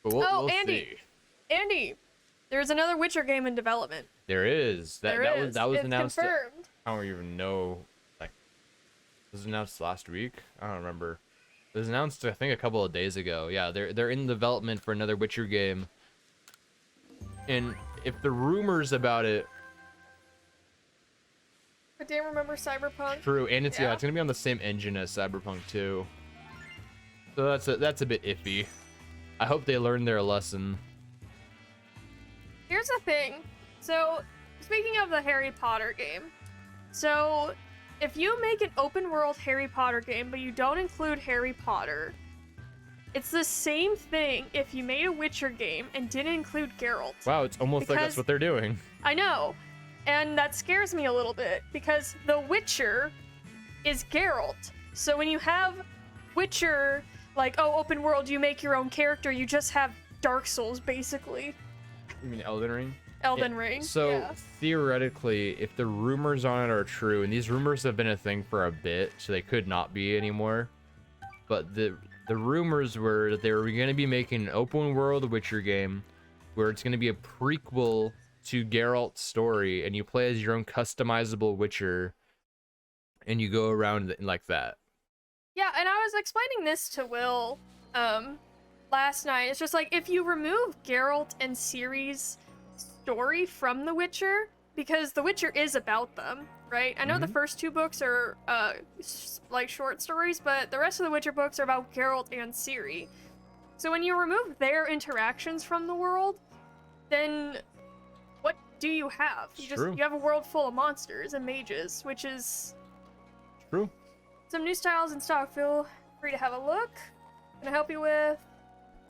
But we'll Andy. see. Andy, there's another Witcher game in development. There is. That was it's announced. Confirmed. I don't even know. Like, it was announced last week. I don't remember. It was announced I think a couple of days ago. Yeah, they're in development for another Witcher game. And if the rumors about it. I didn't remember Cyberpunk. True, and it's gonna be on the same engine as Cyberpunk 2. So that's a bit iffy. I hope they learned their lesson. Here's the thing. So, speaking of the Harry Potter game, so if you make an open world Harry Potter game, but you don't include Harry Potter, it's the same thing if you made a Witcher game and didn't include Geralt. Wow, it's almost like that's what they're doing. I know. And that scares me a little bit because The Witcher is Geralt. So when you have Witcher, like, oh, open world, you make your own character, you just have Dark Souls, basically. You mean Elden Ring? Elden Ring. So theoretically, if the rumors on it are true, and these rumors have been a thing for a bit, so they could not be anymore. But the rumors were that they were going to be making an open world Witcher game where it's going to be a prequel to Geralt's story, and you play as your own customizable Witcher, and you go around like that. Yeah, and I was explaining this to Will last night. It's just like, if you remove Geralt and Ciri's story from The Witcher, because The Witcher is about them, right? I know the first 2 books are like short stories, but the rest of the Witcher books are about Geralt and Ciri. So when you remove their interactions from the world, then what do you have? You have a world full of monsters and mages, which is true. Some new styles in stock. Feel free to have a look. Can I help you with?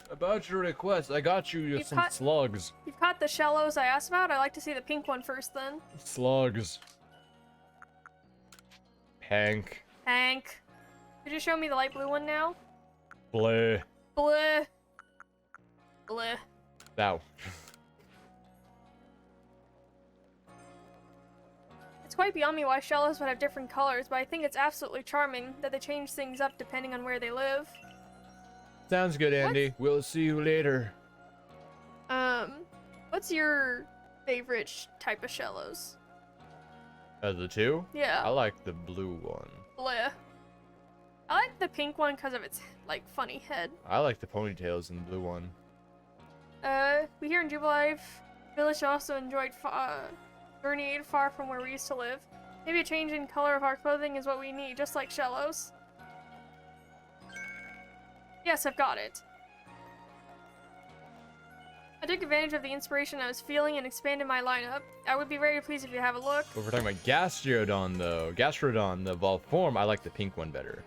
About your request, I got you some slugs. You've caught the shallows I asked about. I'd like to see the pink one first, then. Slugs. Hank. Could you show me the light blue one now? Bleh. Bleh. Bleh. Ow. It's quite beyond me why shallows would have different colors, but I think it's absolutely charming that they change things up depending on where they live. Sounds good, Andy. We'll see you later. What's your favorite type of shallows? The 2? Yeah. I like the blue one. Bleh. I like the pink one because of its, like, funny head. I like the ponytails in the blue one. We here in Jubilife Village also enjoyed journeyed far from where we used to live. Maybe a change in color of our clothing is what we need, just like shallows. Yes, I've got it. I took advantage of the inspiration I was feeling and expanded my lineup. I would be very pleased if you have a look. But we're talking about Gastrodon, though. Gastrodon, the evolved form, I like the pink one better.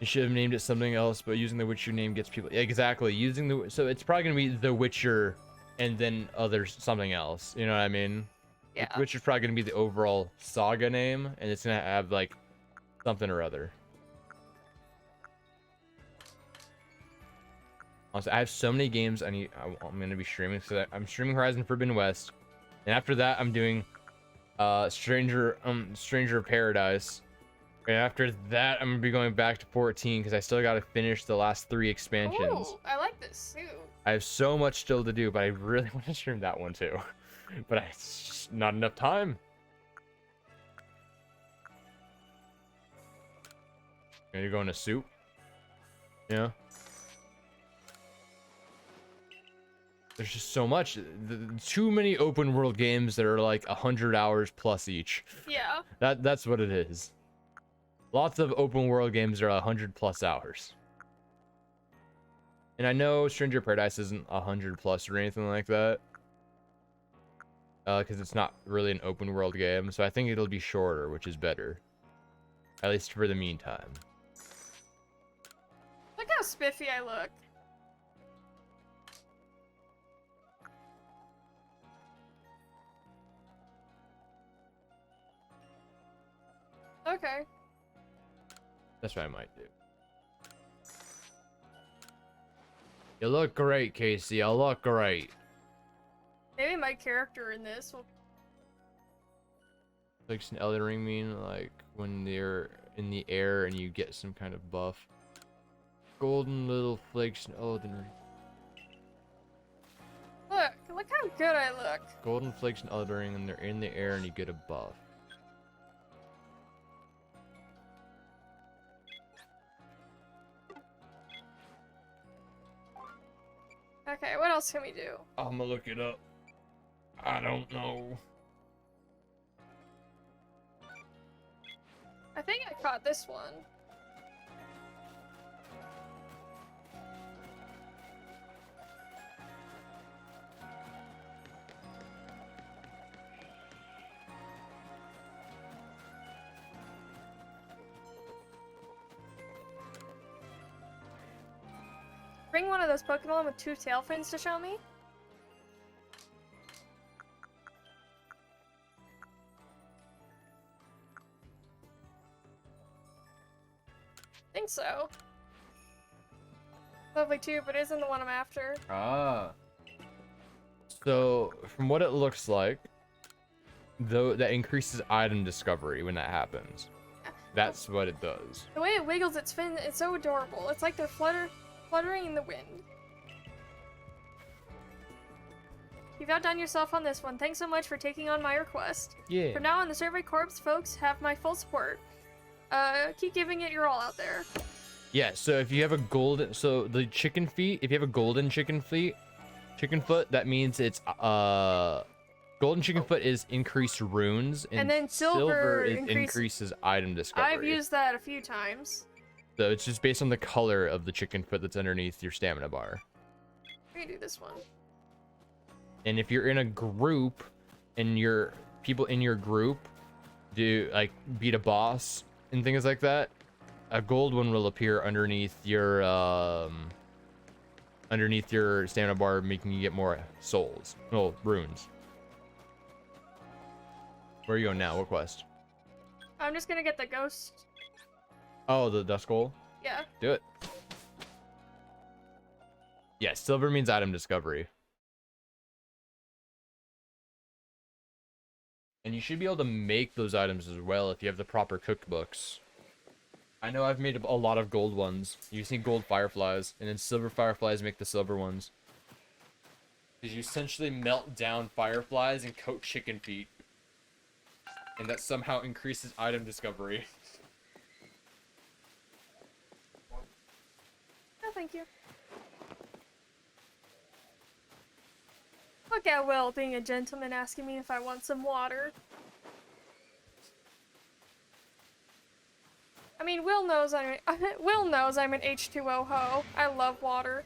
You should have named it something else, but using the Witcher name gets people... Exactly, using the... So it's probably going to be the Witcher and then something else. You know what I mean? Yeah. Witcher's probably going to be the overall saga name, and it's going to have, like, something or other. Honestly, I have so many games I'm going to be streaming. So I'm streaming Horizon Forbidden West. And after that, I'm doing Stranger of Paradise. And after that, I'm going to be going back to 14 because I still got to finish the last 3 expansions. Ooh, I like this too. I have so much still to do, but I really want to stream that one too. But it's just not enough time. You're going to soup? Yeah. There's just so much. Too many open world games that are like 100 hours plus each. Yeah. That's what it is. Lots of open world games are 100 plus hours. And I know Stranger of Paradise isn't 100 plus or anything like that. Because it's not really an open world game. So I think it'll be shorter, which is better. At least for the meantime. Look how spiffy I look. Okay. That's what I might do. You look great, Casey. You look great. Maybe my character in this will... Like an Elden Ring mean, like when they're in the air and you get some kind of buff. Golden little flakes in Elden Ring. Look how good I look. Golden flakes in Elden Ring and they're in the air and you get a buff. Okay, what else can we do? I'm gonna look it up. I don't know. I think I caught this one. Bring one of those Pokemon with 2 tail fins to show me. Think so. Lovely too, but isn't the one I'm after. Ah. So, from what it looks like, though, that increases item discovery when that happens. That's what it does. The way it wiggles its fin, it's so adorable. It's like they're fluttering in the wind. You've outdone yourself on this one. Thanks so much for taking on my request. Yeah. From now on, the Survey Corps folks have my full support. Keep giving it your all out there. Yeah, so if you have a golden, so the chicken feet, if you have a golden chicken foot, that means it's, golden chicken foot is increased runes, and then silver increases item discovery. I've used that a few times. So it's just based on the color of the chicken foot that's underneath your stamina bar. We can do this one. And if you're in a group, and your people in your group do like beat a boss and things like that, a gold one will appear underneath your stamina bar, making you get more souls. Oh, runes. Where are you going now? What quest? I'm just gonna get the ghost. Oh, the dust goal? Yeah. Do it. Yeah, silver means item discovery. And you should be able to make those items as well if you have the proper cookbooks. I know I've made a lot of gold ones. You see gold fireflies, and then silver fireflies make the silver ones. Because you essentially melt down fireflies and coat chicken feet. And that somehow increases item discovery. Oh, thank you. Look at Will being a gentleman asking me if I want some water. I mean, Will knows Will knows I'm an H2O ho. I love water.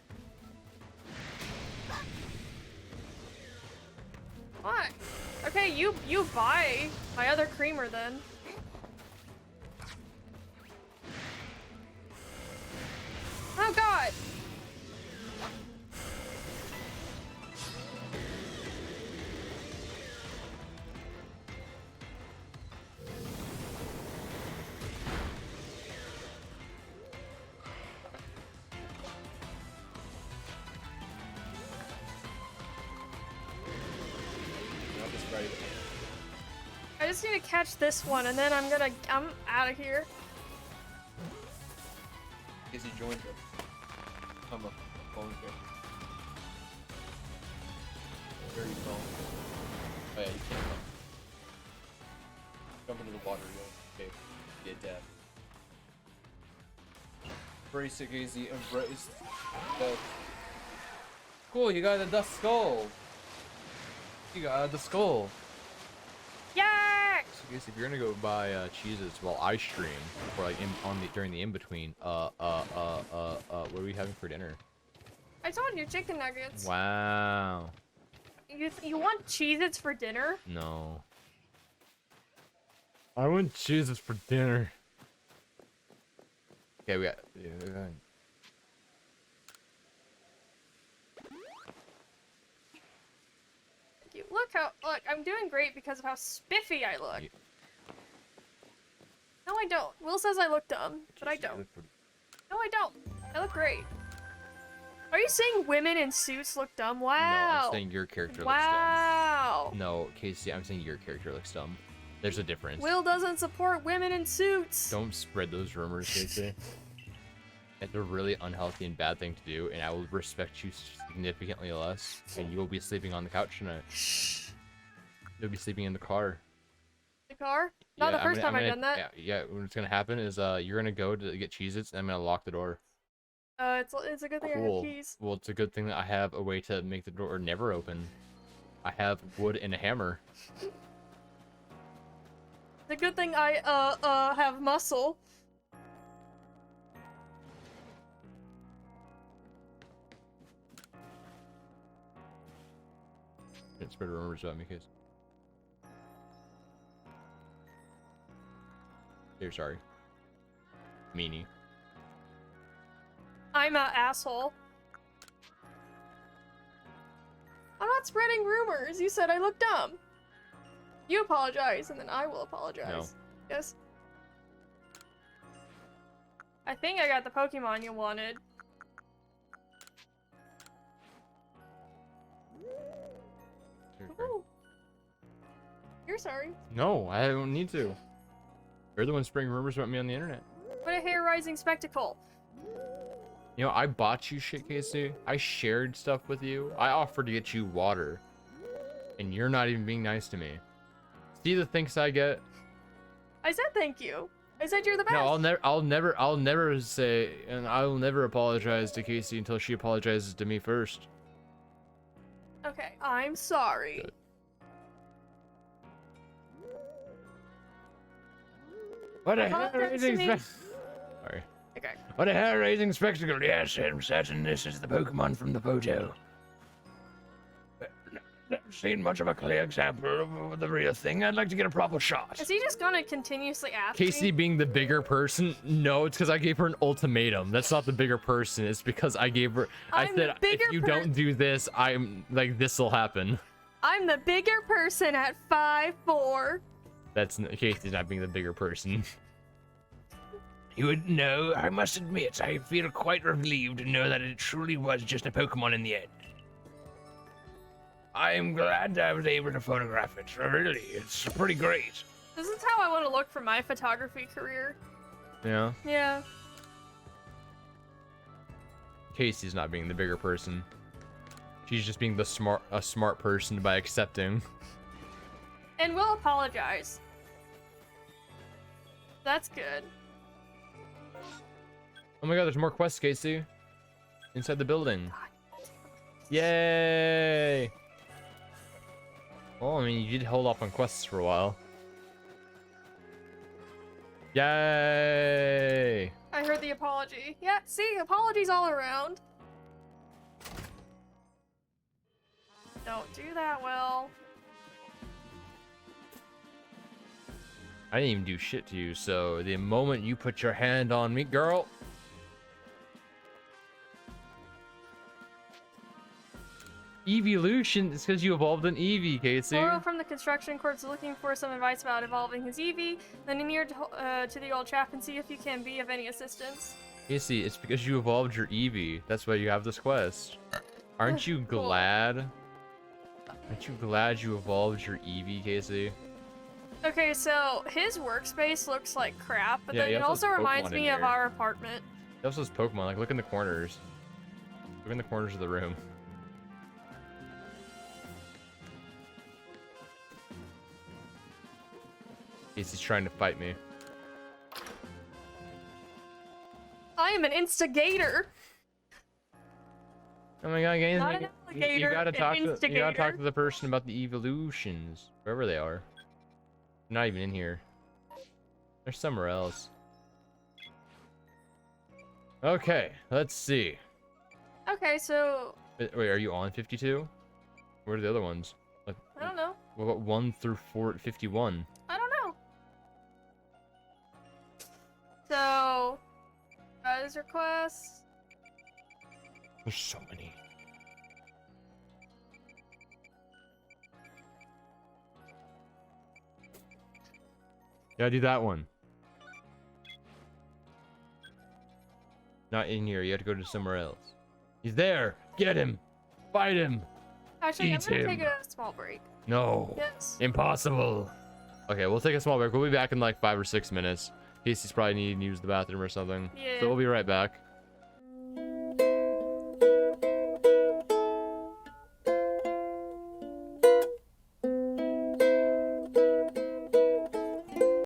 What? Okay, you buy my other creamer then. Oh god! I just need to catch this one and then I'm out of here. Because he joined it. Come up, phone here. Where are you from? Oh yeah, you can't come. Jump into the water, you'll get dead. Embrace it, Casey, embrace the... Cool, you got the skull! You got the skull! Yeah! So I guess if you're gonna go buy cheeses while I stream, or like during the in-between, what are we having for dinner? I told you, chicken nuggets. Wow. You want Cheez-Its for dinner? No. I want cheeses for dinner. Okay, we got... Look, I'm doing great because of how spiffy I look. No, I don't. Will says I look dumb, but I don't. No, I don't. I look great. Are you saying women in suits look dumb? Wow. No, I'm saying your character looks dumb. Wow. No, Casey, I'm saying your character looks dumb. There's a difference. Will doesn't support women in suits. Don't spread those rumors, Casey. It's a really unhealthy and bad thing to do, and I will respect you significantly less, and you will be sleeping on the couch tonight. You'll be sleeping in the car. The car? Not the first time I've done that. Yeah, what's gonna happen is you're gonna go to get Cheez-Its, and I'm gonna lock the door. It's a good thing I have keys. Well, it's a good thing that I have a way to make the door never open. I have wood and a hammer. It's a good thing I have muscle. Can't spread rumors about me, Case. You're sorry. Meanie. I'm a asshole. I'm not spreading rumors. You said I look dumb. You apologize, and then I will apologize. No. Yes. I think I got the Pokemon you wanted. Ooh. You're sorry. No, I don't need to. You're the one spreading rumors about me on the internet. What a hair-rising spectacle. You know, I bought you shit, Casey. I shared stuff with you. I offered to get you water. And you're not even being nice to me. See the thanks I get? I said thank you. I said you're the best. No, I'll never say, and I will never apologize to Casey until she apologizes to me first. Okay, I'm sorry. Good. What a hair-raising spectacle. Sorry. Okay. What a hair-raising spectacle. Yes, I'm certain this is the Pokemon from the photo. Never seen much of a clear example of the real thing. I'd like to get a proper shot. Is he just gonna continuously ask Casey me? being the bigger person? No, it's because I gave her an ultimatum. That's not the bigger person. It's because I gave her... I said, if you don't do this, I'm... Like, this'll happen. I'm the bigger person at 5'4". That's... Casey's not being the bigger person. You would know, I must admit, I feel quite relieved to know that it truly was just a Pokemon in the end. I'm glad I was able to photograph it. Really, it's pretty great. This is how I want to look for my photography career. Yeah? Yeah. Casey's not being the bigger person. She's just being a smart person by accepting. And we'll apologize. That's good. Oh my god, there's more quests, Casey. Inside the building. Yay! Well, I mean, you did hold off on quests for a while. Yay! I heard the apology. Yeah, see, apologies all around. Don't do that, Will. I didn't even do shit to you, so the moment you put your hand on me, girl. Evolution is because you evolved an Eevee, Casey. Laurel from the construction court's looking for some advice about evolving his Eevee. Then near to the old chap and see if you can be of any assistance. Casey, it's because you evolved your Eevee. That's why you have this quest. Aren't you Cool. glad? Aren't you glad you evolved your Eevee, Casey? Okay, so his workspace looks like crap, but Yeah, then he it also also has reminds Pokemon in me of here. our apartment. He also has Pokemon. Like, look in the corners. Look in the corners of the room. Casey's trying to fight me. I am an instigator. Oh my god, guys! Not an alligator, You gotta an talk to instigator. the person about the evolutions, wherever they are. They're not even in here. They're somewhere else. Okay, let's see. Okay, so Wait, are you on 52? Where are the other ones? Like, I don't know. what about 1 through 51? I don't know. So, his request. There's so many. Yeah, do that one. Not in here. You have to go to somewhere else. He's there. Get him. Fight him. Actually, I'm Eat gonna him. take a small break. No. Yes. Impossible. Okay, we'll take a small break. We'll be back in like 5 or 6 minutes. Casey's probably needing to use the bathroom or something. Yeah. So we'll be right back.